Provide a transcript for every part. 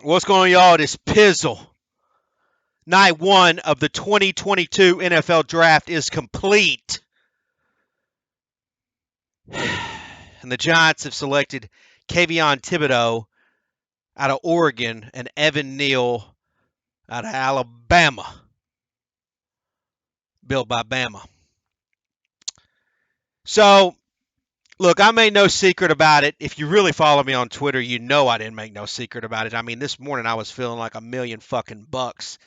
What's going on, y'all? This Pizzle. Night one of the 2022 NFL Draft is complete. And the Giants have selected Kayvon Thibodeaux out of Oregon and Evan Neal out of Alabama. Built by Bama. So, look, I made no secret about it. If you really follow me on Twitter, you know I didn't make no secret about it. I mean, this morning I was feeling like a million fucking bucks.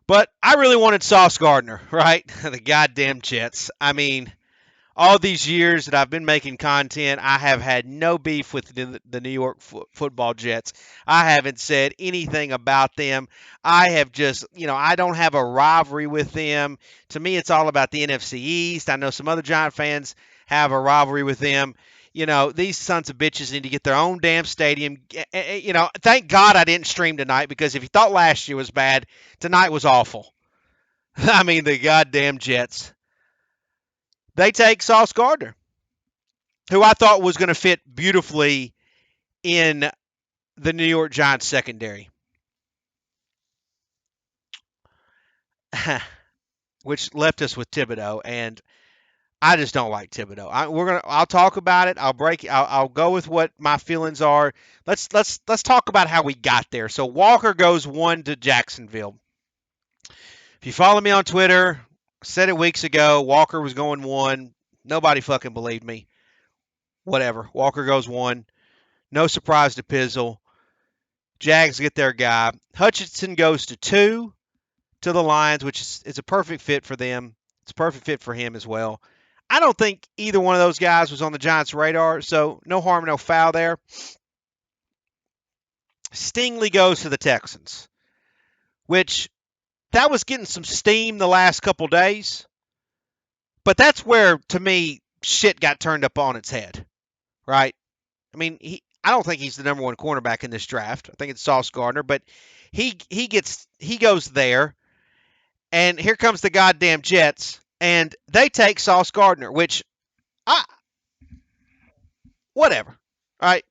But I really wanted Sauce Gardner, right? The goddamn Jets. I mean, all these years that I've been making content, I have had no beef with the New York football Jets. I haven't said anything about them. I have just, I don't have a rivalry with them. To me, it's all about the NFC East. I know some other Giant fans have a rivalry with them. These sons of bitches need to get their own damn stadium. Thank God I didn't stream tonight, because if you thought last year was bad, tonight was awful. I mean, the goddamn Jets. They take Sauce Gardner, who I thought was going to fit beautifully in the New York Giants secondary, which left us with Thibodeaux, and I just don't like Thibodeaux. I'll talk about it. I'll go with what my feelings are. Let's talk about how we got there. So Walker goes 1 to Jacksonville. If you follow me on Twitter, I said it weeks ago, Walker was going 1. Nobody fucking believed me. Whatever. Walker goes 1. No surprise to Pizzle. Jags get their guy. Hutchinson goes to 2 to the Lions, which is a perfect fit for them. It's a perfect fit for him as well. I don't think either one of those guys was on the Giants' radar, so no harm, no foul there. Stingley goes to the Texans, which that was getting some steam the last couple days. But that's where, to me, shit got turned up on its head, right? I mean, I don't think he's the number one cornerback in this draft. I think it's Sauce Gardner, but he goes there, and here comes the goddamn Jets, and they take Sauce Gardner, which whatever. All right.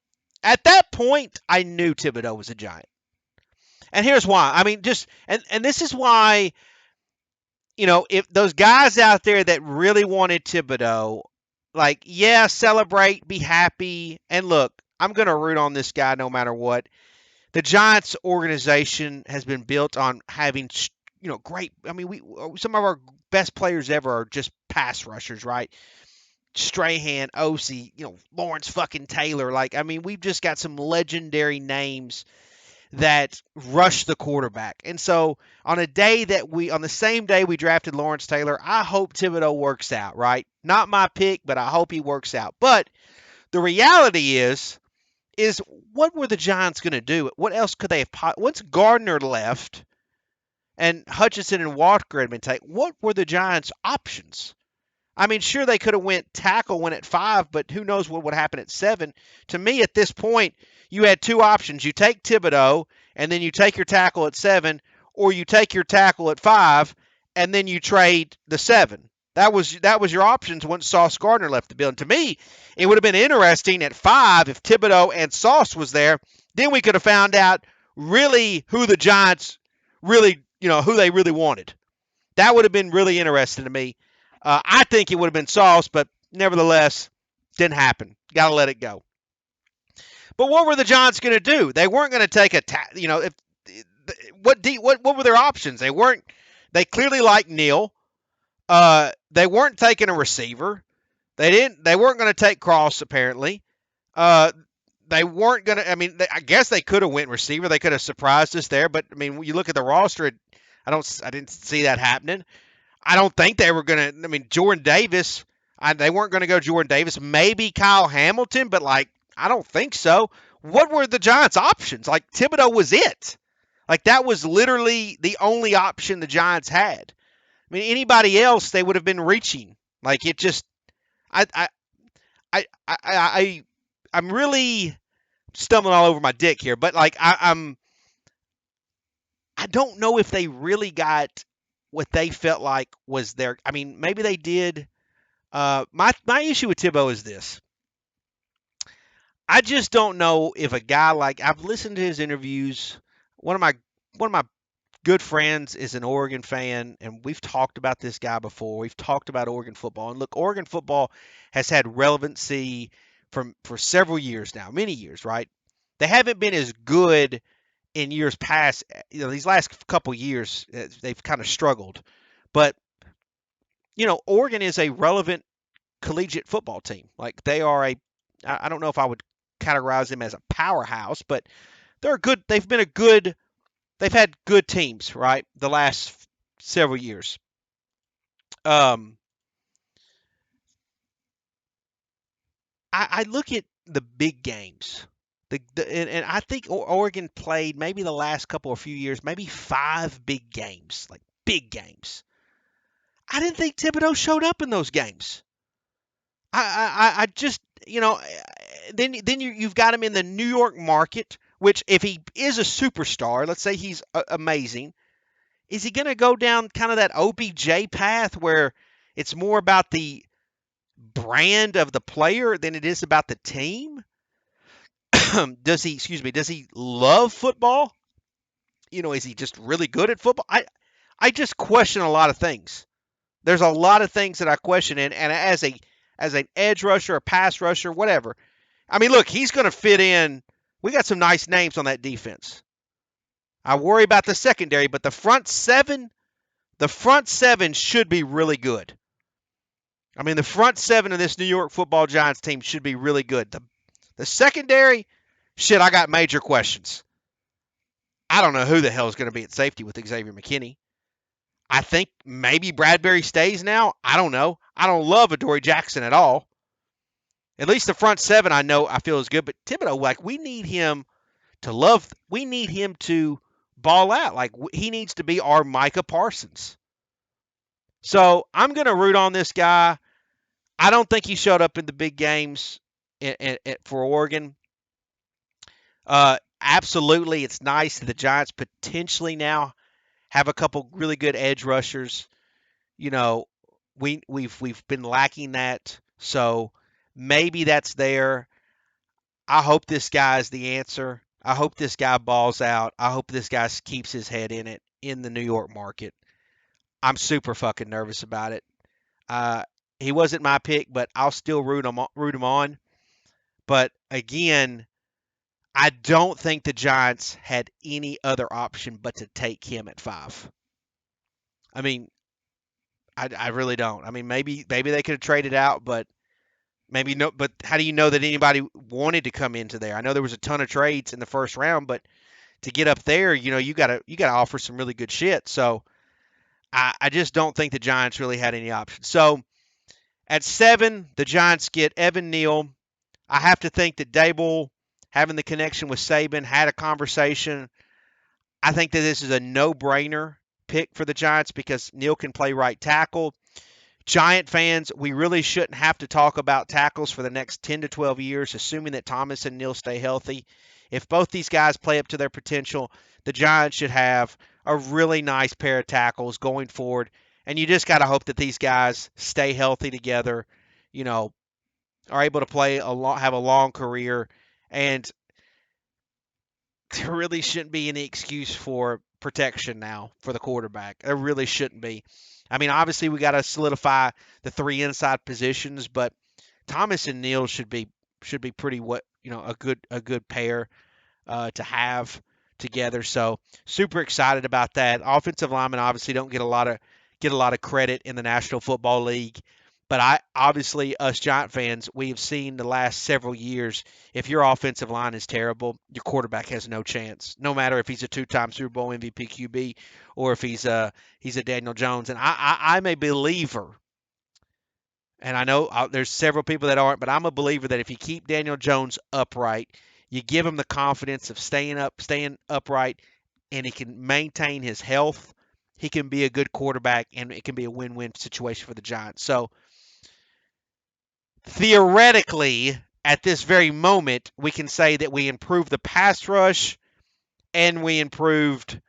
At that point, I knew Thibodeaux was a Giant. And here's why. I mean, and this is why, if those guys out there that really wanted Thibodeaux, like, yeah, celebrate, be happy. And look, I'm going to root on this guy no matter what. The Giants organization has been built on having, great. I mean, some of our best players ever are just pass rushers, right? Strahan, Ossie, Lawrence fucking Taylor. Like, I mean, we've just got some legendary names that rush the quarterback. And so on the same day we drafted Lawrence Taylor, I hope Thibodeaux works out, right? Not my pick, but I hope he works out. But the reality is what were the Giants going to do? What else could they have? Once Gardner left and Hutchinson and Walker had been taken, what were the Giants' options? I mean, sure, they could have went at 5, but who knows what would happen at 7. To me, at this point, you had two options. You take Thibodeaux, and then you take your tackle at 7, or you take your tackle at 5, and then you trade the 7. That was your options once Sauce Gardner left the building. To me, it would have been interesting at 5 if Thibodeaux and Sauce was there. Then we could have found out really who the Giants really, who they really wanted. That would have been really interesting to me. I think it would have been Sauce, but nevertheless, didn't happen. Got to let it go. But what were the Giants going to do? They weren't going to take what were their options? They clearly liked Neal. They weren't taking a receiver. They weren't going to take Cross apparently. They weren't going to. I mean, I guess they could have went receiver. They could have surprised us there. But I mean, when you look at the roster, I didn't see that happening. I don't think they were going to. I mean, Jordan Davis, they weren't going to go Jordan Davis. Maybe Kyle Hamilton, but I don't think so. What were the Giants' options? Like, Thibodeaux was it. Like, that was literally the only option the Giants had. I mean, anybody else, they would have been reaching. Like, it just, I'm really stumbling all over my dick here, but I don't know if they really got what they felt like was their. I mean, maybe they did. My issue with Thibodeaux is this. I just don't know if a guy like I've listened to his interviews. One of my good friends is an Oregon fan, and we've talked about this guy before. We've talked about Oregon football, and look, Oregon football has had relevancy for several years now, many years, right? They haven't been as good in years past. These last couple years, they've kind of struggled, but Oregon is a relevant collegiate football team. Like they are I don't know if I would categorize them as a powerhouse, but they're good. They've had good teams, right? The last several years. Um, I look at the big games. And I think Oregon played maybe the last couple of few years, maybe 5 big games, like big games. I didn't think Thibodeaux showed up in those games. I just then you've got him in the New York market, which if he is a superstar, let's say he's amazing, is he going to go down kind of that OBJ path where it's more about the brand of the player than it is about the team? Does he love football? Is he just really good at football? I just question a lot of things. There's a lot of things that I question, and as an edge rusher, a pass rusher, whatever. I mean, look, he's going to fit in. We got some nice names on that defense. I worry about the secondary, but the front seven should be really good. I mean, the front seven of this New York Football Giants team should be really good. The secondary, shit, I got major questions. I don't know who the hell is going to be at safety with Xavier McKinney. I think maybe Bradbury stays now. I don't know. I don't love Adoree Jackson at all. At least the front seven I feel is good. But Thibodeaux, like we need him to ball out. Like he needs to be our Micah Parsons. So I'm going to root on this guy. I don't think he showed up in the big games for Oregon. Absolutely, it's nice that the Giants potentially now have a couple really good edge rushers. You know, we've been lacking that, so maybe that's there. I hope this guy is the answer. I hope this guy balls out. I hope this guy keeps his head in it in the New York market. I'm super fucking nervous about it. Uh, he wasn't my pick, but I'll still root him on. But again, I don't think the Giants had any other option but to take him at 5. I mean, I really don't. I mean, maybe they could have traded out, but maybe no. But how do you know that anybody wanted to come into there? I know there was a ton of trades in the first round, but to get up there, you gotta offer some really good shit. So I just don't think the Giants really had any options. So at 7, the Giants get Evan Neal. I have to think that Dable, having the connection with Saban, had a conversation. I think that this is a no-brainer pick for the Giants because Neal can play right tackle. Giant fans, we really shouldn't have to talk about tackles for the next 10 to 12 years, assuming that Thomas and Neal stay healthy. If both these guys play up to their potential, the Giants should have a really nice pair of tackles going forward. And you just got to hope that these guys stay healthy together, you know, are able to have a long career. And there really shouldn't be any excuse for protection now for the quarterback. There really shouldn't be. I mean, obviously we got to solidify the 3 inside positions, but Thomas and Neal should be pretty a good pair to have together. So super excited about that. Offensive linemen obviously don't get a lot of credit in the National Football League. But obviously us Giant fans, we have seen the last several years, if your offensive line is terrible, your quarterback has no chance. No matter if he's a 2-time Super Bowl MVP QB or if he's a Daniel Jones. And I'm a believer, and I know there's several people that aren't, but I'm a believer that if you keep Daniel Jones upright, you give him the confidence of staying upright, and he can maintain his health, he can be a good quarterback, and it can be a win-win situation for the Giants. So theoretically, at this very moment, we can say that we improved the pass rush and we improved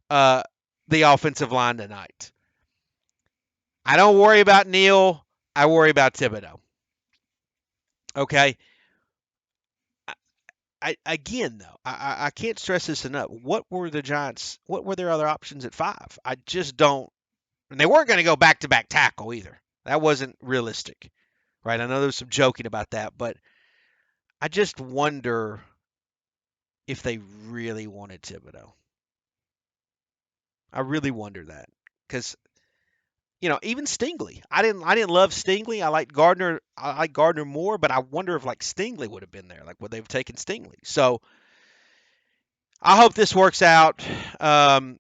the offensive line tonight. I don't worry about Neal. I worry about Thibodeaux. Okay. again though, I can't stress this enough. What were the Giants? What were their other options at 5? I just don't. And they weren't going to go back to back tackle either. That wasn't realistic, right? I know there was some joking about that, but I just wonder if they really wanted Thibodeaux. I really wonder that because even Stingley. I didn't love Stingley. I like Gardner. I like Gardner more, but I wonder if like Stingley would have been there. Like would they have taken Stingley? So I hope this works out. Um,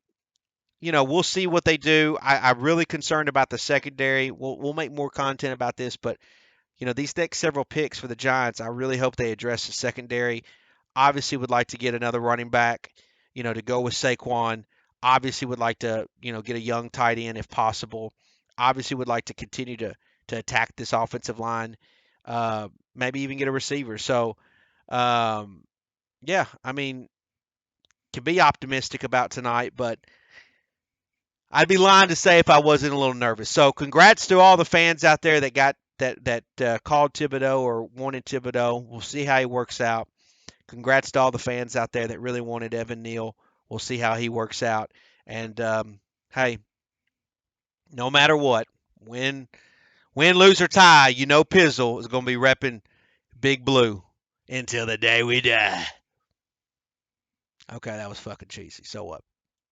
we'll see what they do. I'm really concerned about the secondary. We'll make more content about this, but these next several picks for the Giants, I really hope they address the secondary. Obviously, would like to get another running back, to go with Saquon. Obviously, would like to, get a young tight end if possible. Obviously, would like to continue to attack this offensive line. Maybe even get a receiver. So, um, yeah, I mean, can be optimistic about tonight, but I'd be lying to say if I wasn't a little nervous. So, congrats to all the fans out there that got that called Thibodeaux or wanted Thibodeaux. We'll see how he works out. Congrats to all the fans out there that really wanted Evan Neal. We'll see how he works out. And hey, no matter what, win, lose, or tie, Pizzle is going to be repping Big Blue until the day we die. Okay, that was fucking cheesy. So what?